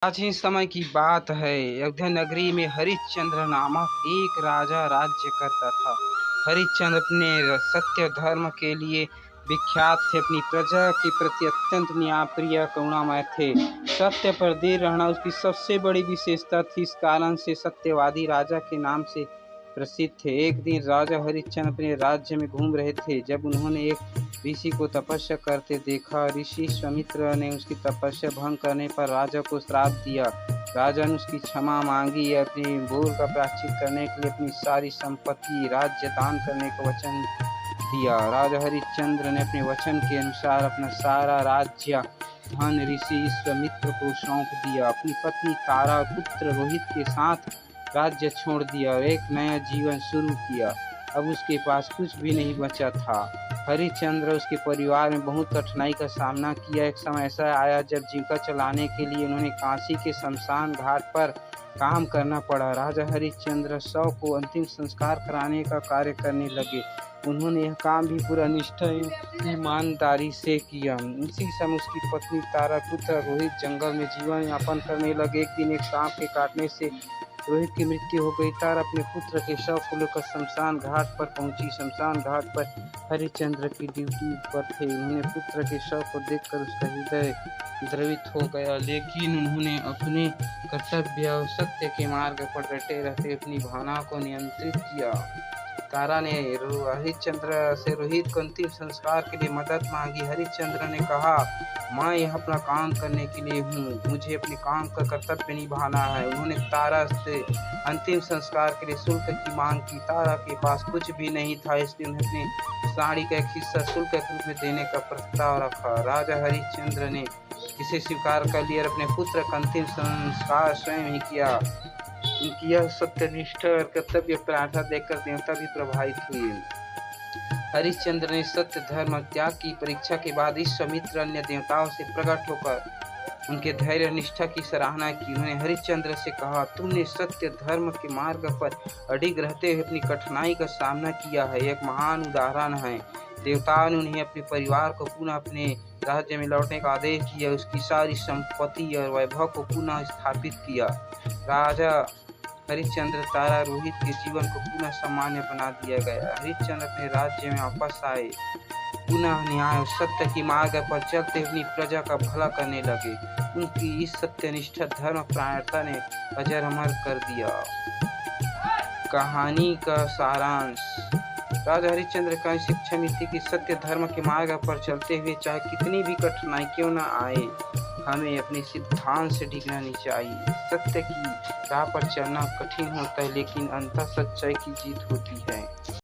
प्राचीन समय की बात है। अयोध्या नगरी में हरिश्चंद्र नामक एक राजा राज्य करता था। हरिश्चंद्र अपने सत्य धर्म के लिए विख्यात थे। अपनी प्रजा के प्रति अत्यंत न्यायप्रिय करुणामय थे। सत्य पर दृढ़ रहना उसकी सबसे बड़ी विशेषता थी। इस कारण से सत्यवादी राजा के नाम से प्रसिद्ध थे। एक दिन राजा हरिश्चंद्र अपने राज्य में घूम रहे थे जब उन्होंने एक ऋषि को तपस्या करते देखा। ऋषि स्वामित्र ने उसकी तपस्या भंग करने पर राजा को श्राप दिया। राजा ने उसकी क्षमा मांगी। अपनी भूल का प्रायश्चित करने के लिए अपनी सारी संपत्ति राज्य दान करने का वचन दिया। राजा हरिश्चंद्र ने अपने वचन के अनुसार अपना सारा राज्य धन ऋषि स्वामित्र को सौंप दिया। अपनी पत्नी तारा और पुत्र रोहित के साथ राज्य छोड़ दिया और एक नया जीवन शुरू किया। अब उसके पास कुछ भी नहीं बचा था। हरिश्चंद्र उसके परिवार में बहुत कठिनाई का सामना किया। एक समय ऐसा आया जब जीविका चलाने के लिए उन्होंने काशी के शमशान घाट पर काम करना पड़ा। राजा हरिश्चंद्र शव को अंतिम संस्कार कराने का कार्य करने लगे। उन्होंने यह काम भी पूरा निष्ठा ईमानदारी से किया। इसी समय उसकी पत्नी तारा पुत्र रोहित जंगल में जीवन यापन करने लगे। एक दिन एक सांप के काटने से रोहित की मृत्यु हो गई। तारा अपने पुत्र के शव को लेकर शमशान घाट पर पहुंची। शमशान घाट पर हरिश्चंद्र की ड्यूटी पर थे। उन्होंने पुत्र के शव को देखकर उसका हृदय द्रवित हो गया, लेकिन उन्होंने अपने कर्तव्य और सत्य के मार्ग पर डटे रहते अपनी भावना को नियंत्रित किया। तारा ने हरिश्चंद्र से रोहित को अंतिम संस्कार के लिए मदद मांगी। हरिश्चंद्र ने कहा, मैं यह अपना काम करने के लिए हूँ, मुझे अपने काम का कर्तव्य निभाना है। उन्होंने तारा से अंतिम संस्कार के लिए शुल्क की मांग की। तारा के पास कुछ भी नहीं था, इसलिए उन्होंने अपनी साड़ी का एक हिस्सा शुल्क के रूप में देने का प्रस्ताव रखा। राजा हरिश्चंद्र ने इसे स्वीकार कर लिया और अपने पुत्र का अंतिम संस्कार स्वयं ही किया। उनकी यह सत्यनिष्ठ और कर्तव्य प्रार्थना देखकर देवता भी प्रभावित हुए। हरिश्चंद्र ने सत्य धर्म त्याग की परीक्षा के बाद विश्वामित्र अन्य देवताओं से प्रकट होकर उनके धैर्य निष्ठा की सराहना की। उन्होंने हरिश्चंद्र से कहा, तुमने सत्य धर्म के मार्ग पर अडिग रहते हुए अपनी कठिनाई का सामना किया है, एक महान उदाहरण है। देवताओं ने उन्हें अपने परिवार को पुनः अपने राज्य में लौटने का आदेश दिया। उसकी सारी संपत्ति और वैभव को पुनः स्थापित किया। राजा हरिश्चंद्र तारा रोहित के जीवन को पुनः सामान्य बना दिया गया। हरिश्चंद्र अपने राज्य में वापस आए, पुनः न्याय और सत्य की मार्ग पर चलते अपनी प्रजा का भला करने लगे। उनकी इस सत्यनिष्ठ धर्म प्रायणता ने अजर अमर कर दिया। कहानी का सारांश। राजा हरिश्चंद्र का शिक्षा मिलती कि सत्य धर्म के मार्ग पर चलते हुए चाहे कितनी भी कठिनाई क्यों न आए, हमें अपने सिद्धांत से डिगना नहीं चाहिए। सत्य की राह पर चलना कठिन होता है, लेकिन अंततः सच्चाई की जीत होती है।